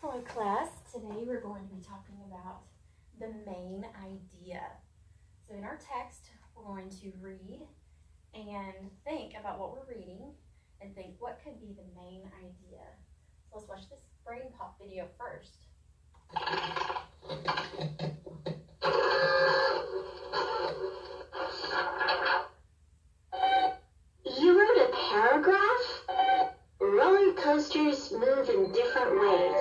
Hello class, today we're going to be talking about the main idea. So in our text, we're going to read and think about what we're reading and think what could be the main idea. So let's watch this brain pop video first. You wrote a paragraph? Roller coasters move in different ways.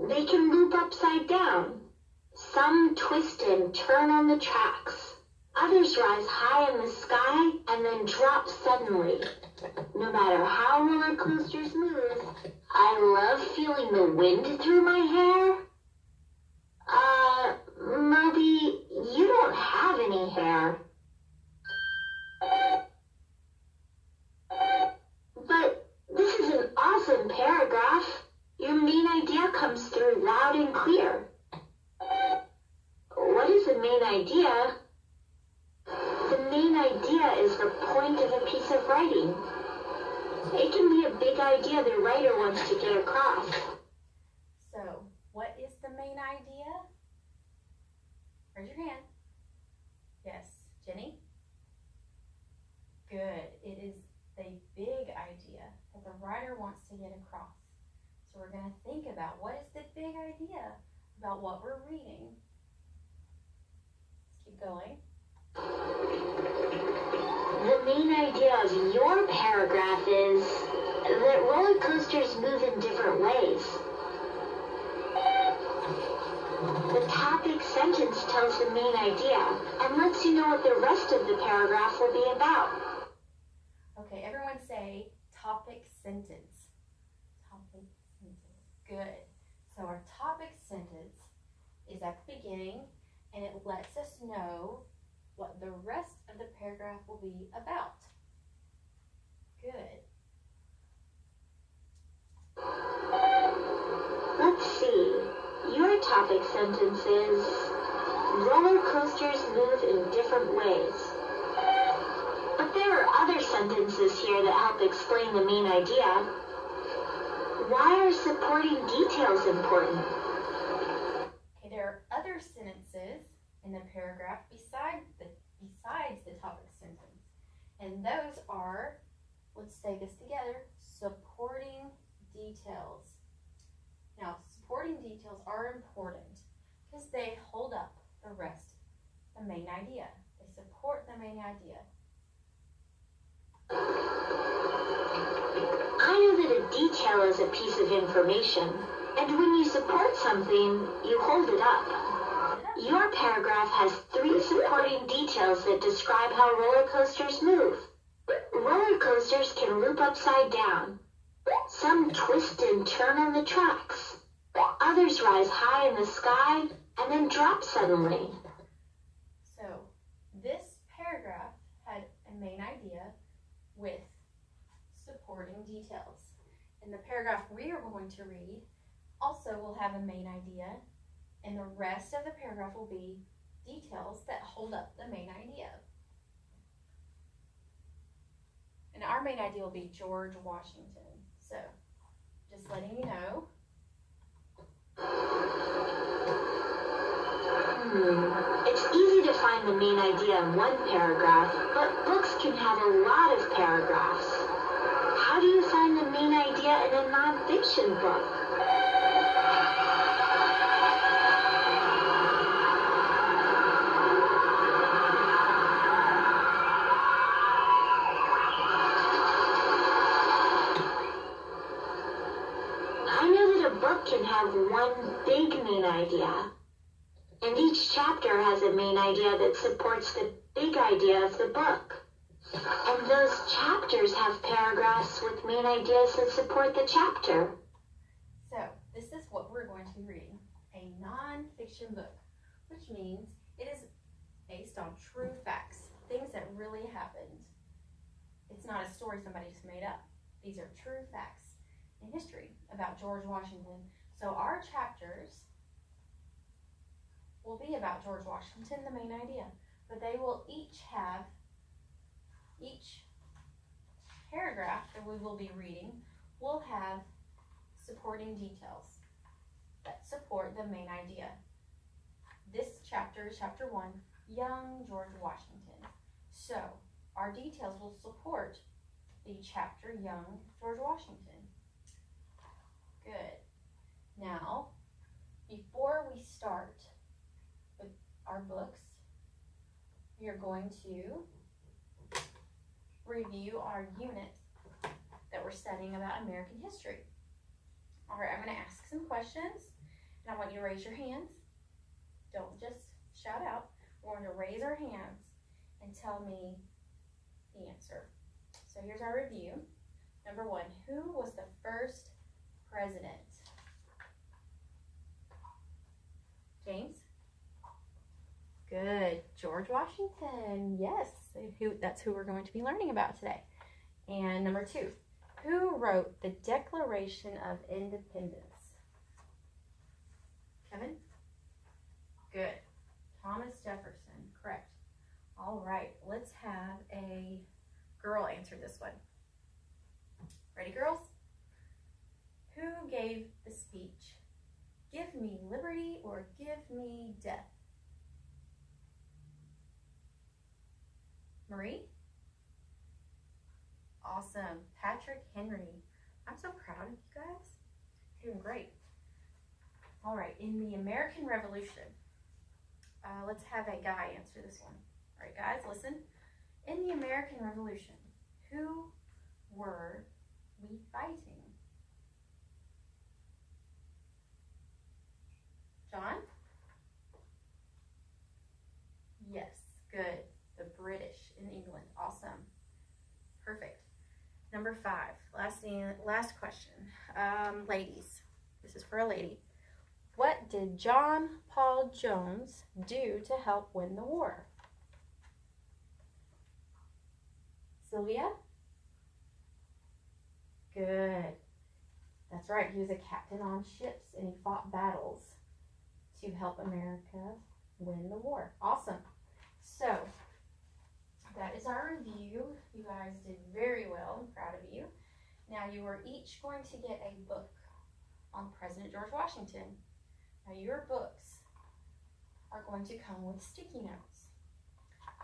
They can loop upside down. Some twist and turn on the tracks. Others rise high in the sky and then drop suddenly. No matter how roller coasters move, I love feeling the wind through my hair. Moby, you don't have any hair. But this is an awesome paragraph. Your main idea comes through loud and clear. What is the main idea? The main idea is the point of a piece of writing. It can be a big idea the writer wants to get across. So, what is the main idea? Raise your hand. Yes, Jenny? Good. It is the big idea that the writer wants to get across. So we're going to think about what is the big idea about what we're reading. Let's keep going. The main idea of your paragraph is that roller coasters move in different ways. The topic sentence tells the main idea and lets you know what the rest of the paragraph will be about. Okay, everyone say topic sentence. Topic sentence. Good. So our topic sentence is at the beginning and it lets us know what the rest of the paragraph will be about. Good. Let's see. Your topic sentence is, roller coasters move in different ways. But there are other sentences here that help explain the main idea. Why are supporting details important? Okay, there are other sentences in the paragraph besides the topic sentence. And those are, let's say this together, supporting details. Now, supporting details are important because they hold up the rest, the main idea. They support the main idea. I know that a detail is a piece of information, and when you support something, you hold it up. Your paragraph has 3 supporting details that describe how roller coasters move. Roller coasters can loop upside down. Some twist and turn on the tracks. Others rise high in the sky and then drop suddenly. So this paragraph had a main idea with supporting details. And the paragraph we are going to read also will have a main idea, and the rest of the paragraph will be details that hold up the main idea. And our main idea will be George Washington. So, just letting you know. It's easy to find the main idea in one paragraph, but books can have a lot of paragraphs. How do you find the main idea in a nonfiction book? I know that a book can have one big main idea, and each chapter has a main idea that supports the big idea of the book. And those chapters have paragraphs with main ideas that support the chapter. So, this is what we're going to be reading, a non-fiction book, which means it is based on true facts, things that really happened. It's not a story somebody just made up. These are true facts in history about George Washington. So our chapters will be about George Washington, the main idea, but they will each have, each paragraph that we will be reading will have supporting details. that support the main idea. This chapter is chapter 1, Young George Washington. So our details will support the chapter Young George Washington. Good. Now, before we start with our books, we are going to review our unit that we're studying about American history. All right, I'm going to ask some questions, and I want you to raise your hands. Don't just shout out. We're going to raise our hands and tell me the answer. So here's our review. Number 1, who was the first president? James? Good. George Washington. Yes, that's who we're going to be learning about today. And number 2, who wrote the Declaration of Independence? Kevin? Good. Thomas Jefferson. Correct. All right, let's have a girl answer this one. Ready, girls? Who gave the speech, "Give me liberty or give me death"? Marie? Awesome. Patrick Henry. I'm so proud of you guys. You're doing great. All right, in the American Revolution, let's have a guy answer this one. All right, guys, listen. In the American Revolution, who were we fighting? John? Yes, good. The British in England. Awesome. Perfect. Number 5, last question. Ladies, this is for a lady. What did John Paul Jones do to help win the war? Sylvia? Good. That's right. He was a captain on ships and he fought battles to help America win the war. Awesome. So that is our review. You guys did very well. I'm proud of you. Now you are each going to get a book on President George Washington. Now your books are going to come with sticky notes.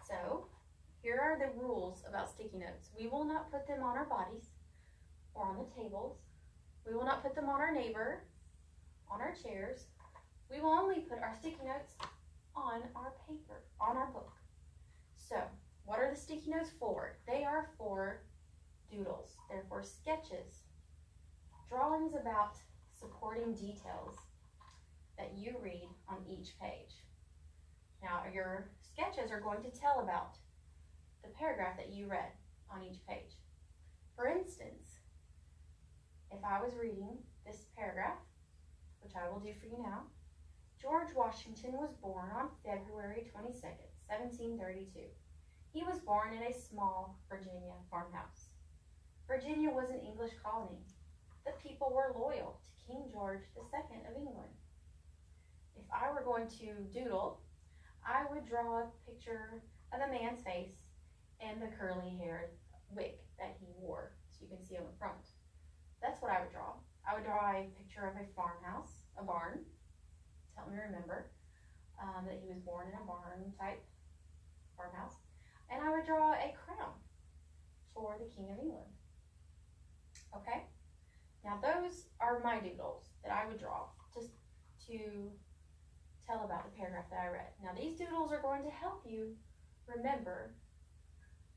So here are the rules about sticky notes. We will not put them on our bodies or on the tables. We will not put them on our neighbor, on our chairs. We will only put our sticky notes on our paper, on our book. So what are the sticky notes for? They are for doodles. They're for sketches, drawings about supporting details that you read on each page. Now your sketches are going to tell about the paragraph that you read on each page. For instance, if I was reading this paragraph, which I will do for you now, George Washington was born on February 22nd, 1732. He was born in a small Virginia farmhouse. Virginia was an English colony. The people were loyal to King George II of England. If I were going to doodle, I would draw a picture of a man's face and the curly-haired wig that he wore, so you can see on the front. That's what I would draw. I would draw a picture of a farmhouse, a barn, to help me remember that he was born in a barn-type farmhouse. And I would draw a crown for the King of England. Okay? Now those are my doodles that I would draw just to tell about the paragraph that I read. Now these doodles are going to help you remember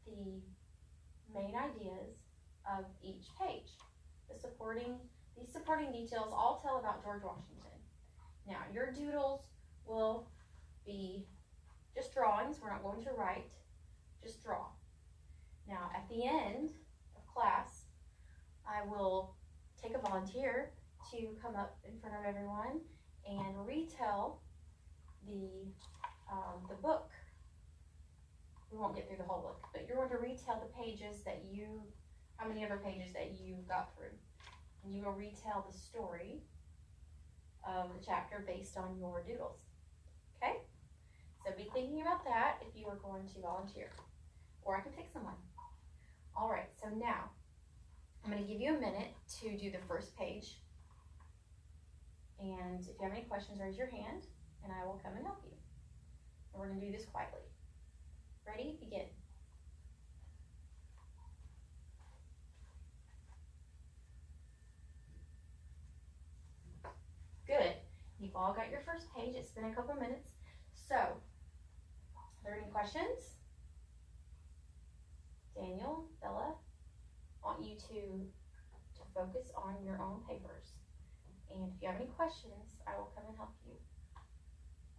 the main ideas of each page. These supporting details all tell about George Washington. Now your doodles will be just drawings. We're not going to write, just draw. Now at the end of class, I will take a volunteer to come up in front of everyone and retell the book. We won't get through the whole book, but you're going to retell the pages that how many other pages that you got through. And you will retell the story of the chapter based on your doodles. Okay? So be thinking about that if you are going to volunteer. Or I can pick someone. All right, so now I'm going to give you a minute to do the first page. And if you have any questions, raise your hand and I will come and help you. And we're going to do this quietly. Ready? Begin. Good. You've all got your first page. It's been a couple minutes. So, are there any questions? Daniel, Bella, I want you to focus on your own papers. And if you have any questions, I will come and help you.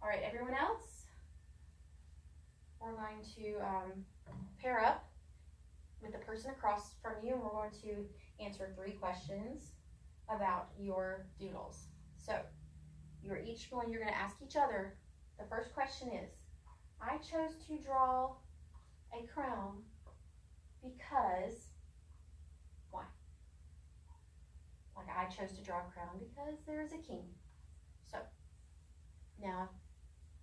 All right, everyone else? We're going to pair up with the person across from you, and we're going to answer 3 questions about your doodles. So, you're going to ask each other. The first question is, I chose to draw a crown because, why? Like, I chose to draw a crown because there is a king. So, now,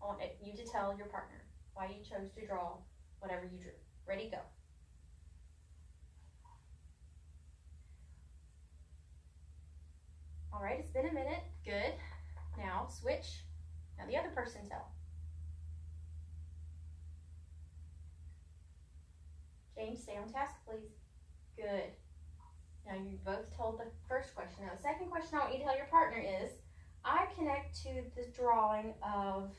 I want you to tell your partner why you chose to draw whatever you drew. Ready, go. All right, it's been a minute. Good. Now, switch. Now, the other person tell. James, stay on task, please. Good. Now, you both told the first question. Now, the second question I want you to tell your partner is, I connect to the drawing of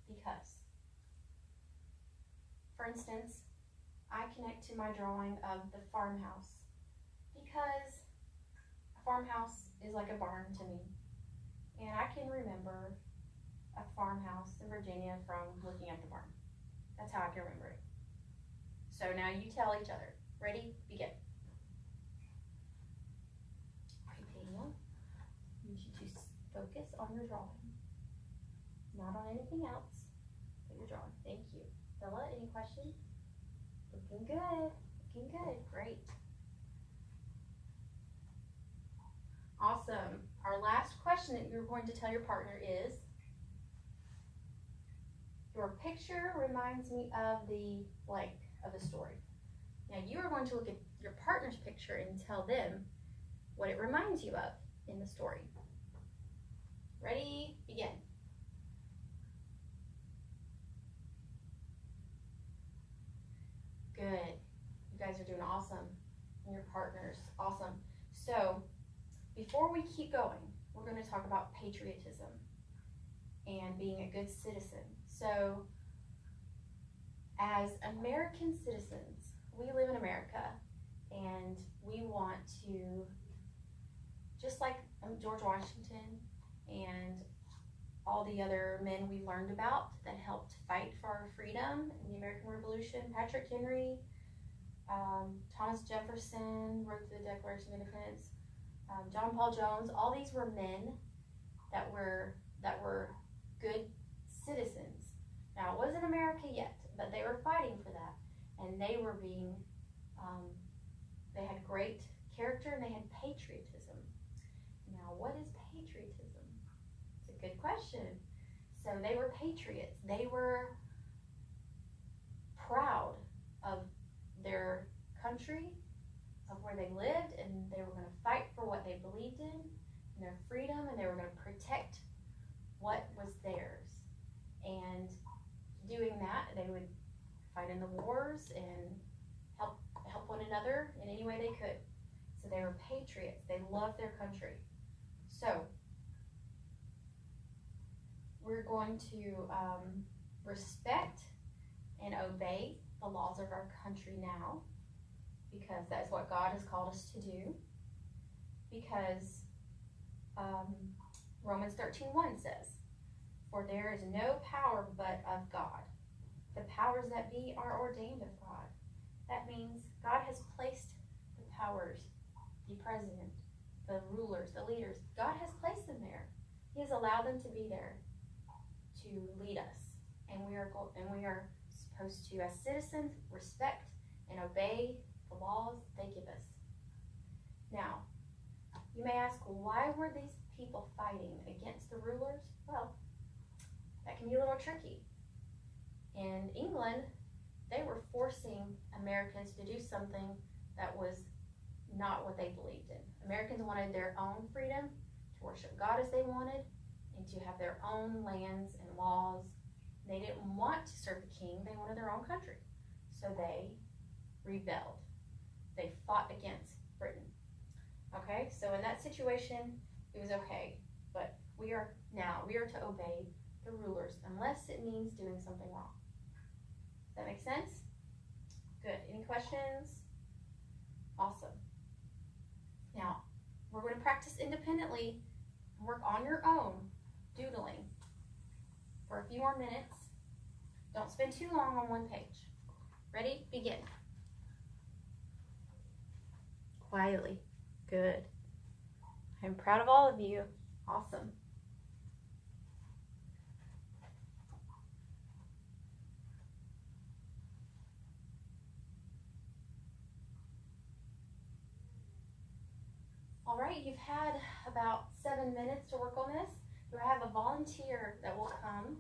because. For instance, I connect to my drawing of the farmhouse because a farmhouse is like a barn to me. And I can remember a farmhouse in Virginia from looking at the barn. That's how I can remember it. So now you tell each other. Ready? Begin. Okay, Daniel, I need you to focus on your drawing, not on anything else but your drawing. Thank you. Bella, any questions? Looking good. Looking good. Great. Awesome. Our last question that you're going to tell your partner is, your picture reminds me of the blank of the story. Now you are going to look at your partner's picture and tell them what it reminds you of in the story. Ready? Begin. Good. You guys are doing awesome. And your partner's awesome. So, before we keep going, we're going to talk about patriotism and being a good citizen. So, as American citizens, we live in America, and we want to, just like George Washington and all the other men we learned about that helped fight for our freedom in the American Revolution, Patrick Henry, Thomas Jefferson wrote the Declaration of Independence, John Paul Jones, all these were men that were good citizens. Now, it wasn't America yet, but they were fighting for that, and they were being, they had great character and they had patriotism. Now, what is patriotism? It's a good question. So they were patriots. They were proud of their country, of where they lived, and they were going to fight for what they believed in, and their freedom, and they were going to protect what was theirs. And doing that, they would fight in the wars and help one another in any way they could. So they were patriots. They loved their country. So we're going to respect and obey the laws of our country now, because that's what God has called us to do. Because Romans 13:1 says, for there is no power but of God. The powers that be are ordained of God. That means God has placed the powers, the president, the rulers, the leaders. God has placed them there. He has allowed them to be there to lead us. And we are supposed to, as citizens, respect and obey the laws they give us. Now, you may ask, why were these people fighting against the rulers? Well, that can be a little tricky. In England, they were forcing Americans to do something that was not what they believed in. Americans wanted their own freedom to worship God as they wanted and to have their own lands and laws. They didn't want to serve the king. They wanted their own country. So they rebelled. They fought against Britain. Okay, so in that situation, it was okay. But we are to obey the rulers unless it means doing something wrong. Does that make sense? Good. Any questions? Awesome. Now, we're going to practice independently, work on your own, doodling for a few more minutes. Don't spend too long on one page. Ready? Begin. Quietly. Good. I'm proud of all of you. Awesome. All right, you've had about 7 minutes to work on this. You have a volunteer that will come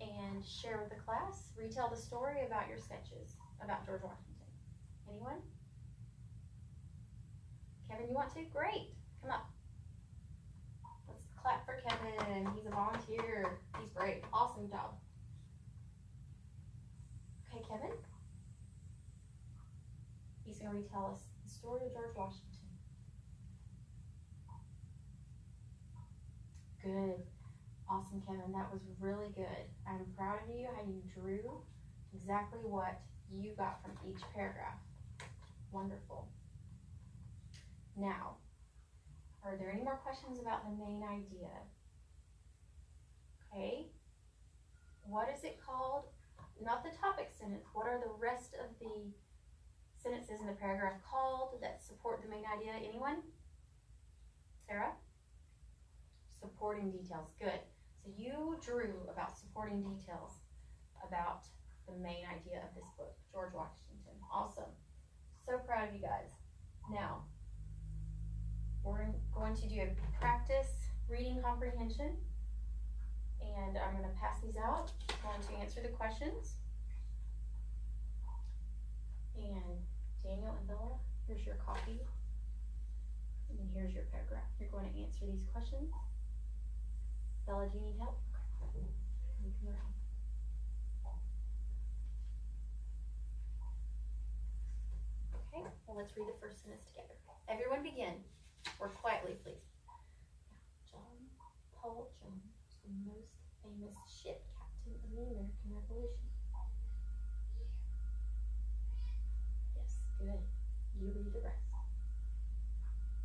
and share with the class, retell the story about your sketches about George Washington. Anyone? Kevin, you want to? Great. Come up. Let's clap for Kevin. He's a volunteer. He's great. Awesome job. Okay, Kevin. He's going to retell us the story of George Washington. Good. Awesome, Kevin. That was really good. I'm proud of you, how you drew exactly what you got from each paragraph. Wonderful. Now, are there any more questions about the main idea? Okay. What is it called? Not the topic sentence. What are the rest of the sentences in the paragraph called that support the main idea? Anyone? Sarah? Supporting details. Good. So you drew about supporting details about the main idea of this book, George Washington. Awesome. So proud of you guys. Now, we're going to do a practice reading comprehension, and I'm going to pass these out. I'm going to answer the questions. And Daniel and Bella, here's your copy, and then here's your paragraph. You're going to answer these questions. Bella, do you need help? You come around. Okay, well, let's read the first sentence together. Everyone begin. Or quietly, please. John Paul Jones was the most famous ship captain in the American Revolution. Yes, good. You read the rest.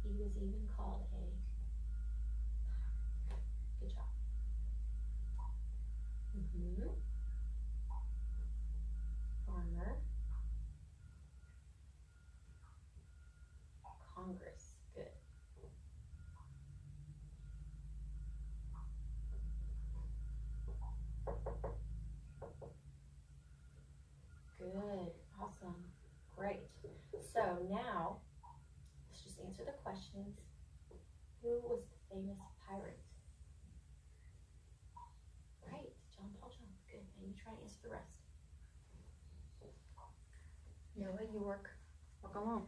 He was even called a... Good job. Farmer. Congress. Good. Good. Awesome. Great. So now, let's just answer the questions. Who was the famous pirate? Right. John Paul Jones. Good. And you try to answer the rest. Noah, you work along.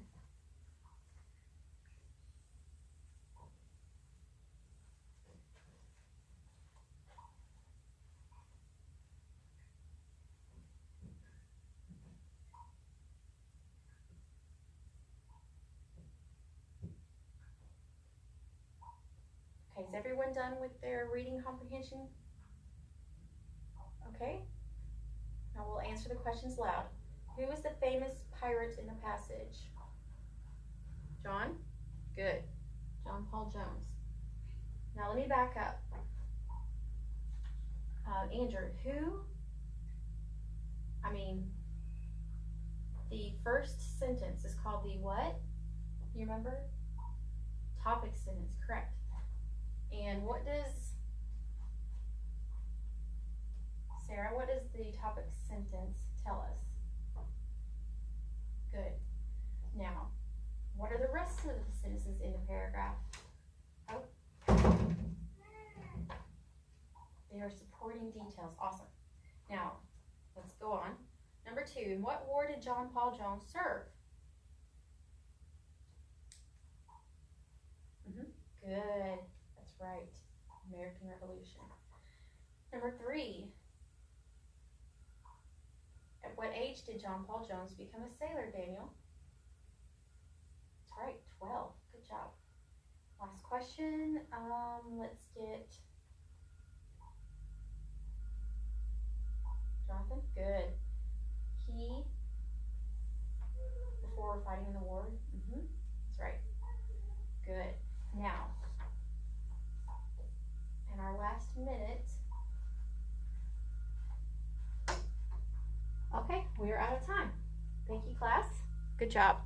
Okay, is everyone done with their reading comprehension? Okay. Now we'll answer the questions loud. Who was the famous pirate in the passage? John? Good. John Paul Jones. Now let me back up. Andrew, the first sentence is called the what? You remember? Topic sentence, correct. And what does, Sarah, what does the topic sentence tell us? Good. Now, what are the rest of the sentences in the paragraph? Oh. They are supporting details. Awesome. Now, let's go on. Number 2, in what war did John Paul Jones serve? That's right. American Revolution. Number 3. At what age did John Paul Jones become a sailor, Daniel? That's right, 12. Good job. Last question. Let's get Jonathan. Good. He, before fighting in the war. That's right. Good. Now, in our last minute. Okay, we are out of time. Thank you, class. Good job.